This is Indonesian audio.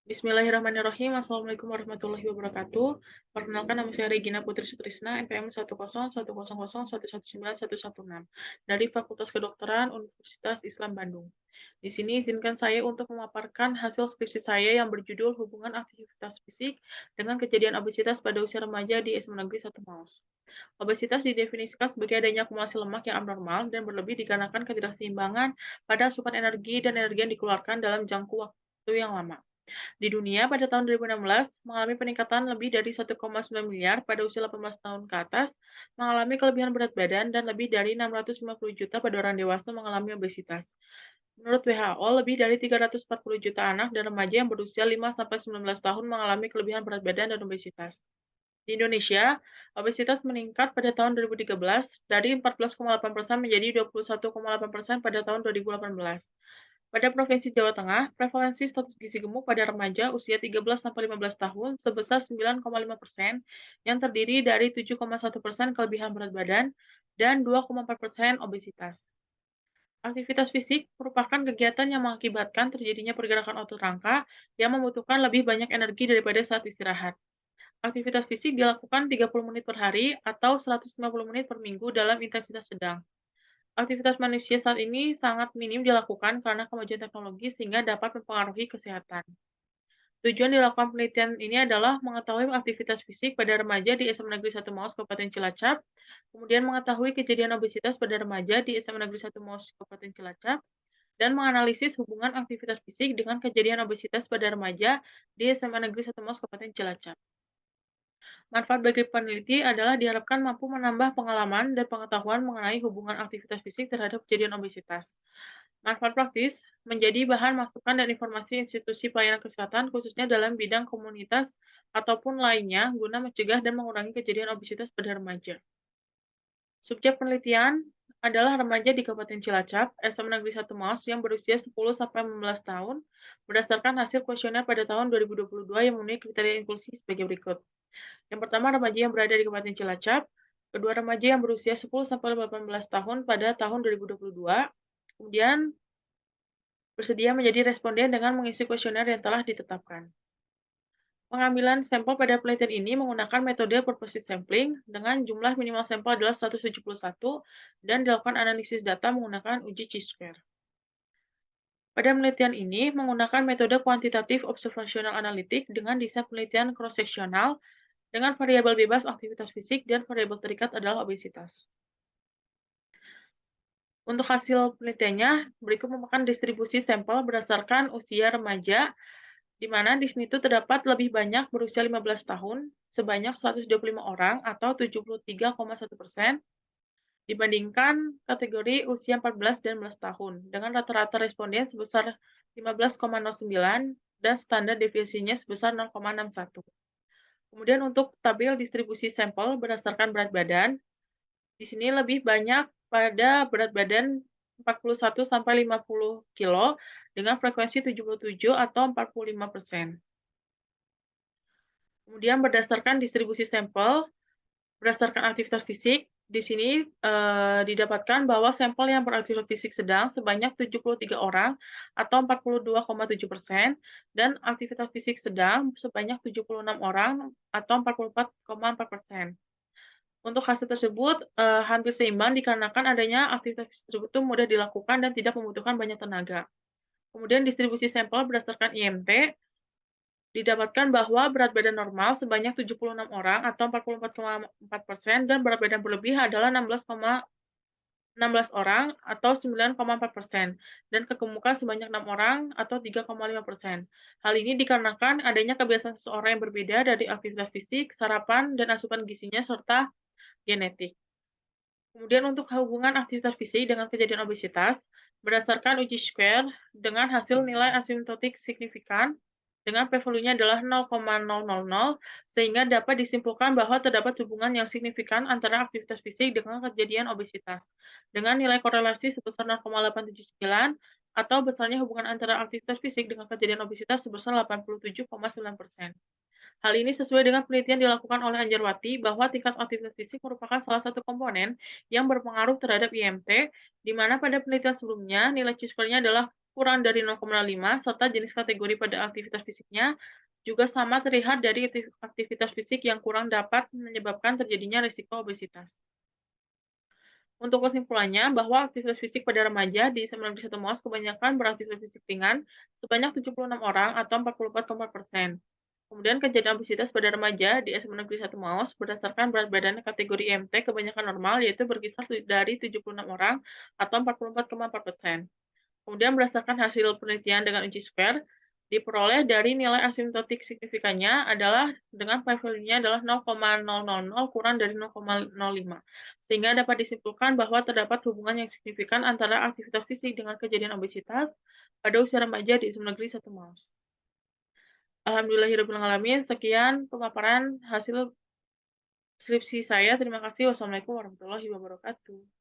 Bismillahirrahmanirrahim. Assalamualaikum warahmatullahi wabarakatuh. Perkenalkan, nama saya Regina Putri Sutrisna, NPM 1010011919116 dari Fakultas Kedokteran Universitas Islam Bandung. Di sini izinkan saya untuk memaparkan hasil skripsi saya yang berjudul Hubungan Aktivitas Fisik dengan Kejadian Obesitas pada Usia Remaja di SMA Negeri 1 Maus. Obesitas didefinisikan sebagai adanya akumulasi lemak yang abnormal dan berlebih dikarenakan ketidakseimbangan pada asupan energi dan energi yang dikeluarkan dalam jangka waktu yang lama. Di dunia pada tahun 2016 mengalami peningkatan lebih dari 1,9 miliar pada usia 18 tahun ke atas, mengalami kelebihan berat badan dan lebih dari 650 juta pada orang dewasa mengalami obesitas. Menurut WHO, lebih dari 340 juta anak dan remaja yang berusia 5-19 tahun mengalami kelebihan berat badan dan obesitas. Di Indonesia, obesitas meningkat pada tahun 2013 dari 14,8% menjadi 21,8% pada tahun 2018. Pada Provinsi Jawa Tengah, prevalensi status gizi gemuk pada remaja usia 13-15 tahun sebesar 9,5%, yang terdiri dari 7,1% kelebihan berat badan dan 2,4% obesitas. Aktivitas fisik merupakan kegiatan yang mengakibatkan terjadinya pergerakan otot rangka yang membutuhkan lebih banyak energi daripada saat istirahat. Aktivitas fisik dilakukan 30 menit per hari atau 150 menit per minggu dalam intensitas sedang. Aktivitas manusia saat ini sangat minim dilakukan karena kemajuan teknologi sehingga dapat mempengaruhi kesehatan. Tujuan dilakukan penelitian ini adalah mengetahui aktivitas fisik pada remaja di SMA Negeri 1 Maus Kabupaten Cilacap, kemudian mengetahui kejadian obesitas pada remaja di SMA Negeri 1 Maus Kabupaten Cilacap, dan menganalisis hubungan aktivitas fisik dengan kejadian obesitas pada remaja di SMA Negeri 1 Maus Kabupaten Cilacap. Manfaat bagi peneliti adalah diharapkan mampu menambah pengalaman dan pengetahuan mengenai hubungan aktivitas fisik terhadap kejadian obesitas. Manfaat praktis menjadi bahan masukan dan informasi institusi pelayanan kesehatan khususnya dalam bidang komunitas ataupun lainnya guna mencegah dan mengurangi kejadian obesitas pada remaja. Subjek penelitian adalah remaja di Kabupaten Cilacap, SMA Negeri 1 Maus yang berusia 10-15 tahun berdasarkan hasil kuesioner pada tahun 2022 yang memenuhi kriteria inklusi sebagai berikut. Yang pertama, remaja yang berada di Kabupaten Cilacap. Kedua, remaja yang berusia 10-18 tahun pada tahun 2022. Kemudian, bersedia menjadi responden dengan mengisi kuesioner yang telah ditetapkan. Pengambilan sampel pada penelitian ini menggunakan metode purposive sampling dengan jumlah minimal sampel adalah 171 dan dilakukan analisis data menggunakan uji chi-square. Pada penelitian ini menggunakan metode kuantitatif observational analytic dengan desain penelitian cross-seksional dengan variabel bebas aktivitas fisik dan variabel terikat adalah obesitas. Untuk hasil penelitiannya, berikut merupakan distribusi sampel berdasarkan usia remaja, di mana di sini itu terdapat lebih banyak berusia 15 tahun, sebanyak 125 orang atau 73,1%, dibandingkan kategori usia 14 dan 16 tahun, dengan rata-rata responden sebesar 15,09 dan standar deviasinya sebesar 0,61. Kemudian untuk tabel distribusi sampel berdasarkan berat badan, di sini lebih banyak pada berat badan 41 sampai 50 kilo dengan frekuensi 77 atau 45%. Kemudian berdasarkan distribusi sampel, berdasarkan aktivitas fisik, di sini didapatkan bahwa sampel yang beraktivitas fisik sedang sebanyak 73 orang atau 42,7% dan aktivitas fisik sedang sebanyak 76 orang atau 44,4%. Untuk hasil tersebut hampir seimbang dikarenakan adanya aktivitas fisik tersebut itu mudah dilakukan dan tidak membutuhkan banyak tenaga. Kemudian distribusi sampel berdasarkan IMT didapatkan bahwa berat badan normal sebanyak 76 orang atau 44,4% dan berat badan berlebih adalah 16 orang atau 9,4% dan kegemukan sebanyak 6 orang atau 3,5%. Hal ini dikarenakan adanya kebiasaan seseorang yang berbeda dari aktivitas fisik, sarapan, dan asupan gizinya serta genetik. Kemudian untuk hubungan aktivitas fisik dengan kejadian obesitas, berdasarkan uji square dengan hasil nilai asimptotik signifikan dengan p-value-nya adalah 0,000 sehingga dapat disimpulkan bahwa terdapat hubungan yang signifikan antara aktivitas fisik dengan kejadian obesitas dengan nilai korelasi sebesar 0,879 atau besarnya hubungan antara aktivitas fisik dengan kejadian obesitas sebesar 87,9%. Hal ini sesuai dengan penelitian dilakukan oleh Anjarwati bahwa tingkat aktivitas fisik merupakan salah satu komponen yang berpengaruh terhadap IMT, di mana pada penelitian sebelumnya nilai chi-square-nya adalah kurang dari 0,5 serta jenis kategori pada aktivitas fisiknya juga sama terlihat dari aktivitas fisik yang kurang dapat menyebabkan terjadinya risiko obesitas. Untuk kesimpulannya, bahwa aktivitas fisik pada remaja di 91 MOS kebanyakan beraktivitas fisik ringan sebanyak 76 orang atau 44,4%. Kemudian kejadian obesitas pada remaja di SMA Negeri 1 Maus berdasarkan berat badan kategori IMT kebanyakan normal yaitu berkisar dari 76 orang atau 44,4%. Kemudian berdasarkan hasil penelitian dengan uji square, diperoleh dari nilai asimptotik signifikannya adalah dengan p-value-nya adalah 0,000 kurang dari 0,05. Sehingga dapat disimpulkan bahwa terdapat hubungan yang signifikan antara aktivitas fisik dengan kejadian obesitas pada usia remaja di SMA Negeri 1 Maus. Alhamdulillahirobbilalamin. Sekian pemaparan hasil skripsi saya. Terima kasih. Wassalamualaikum warahmatullahi wabarakatuh.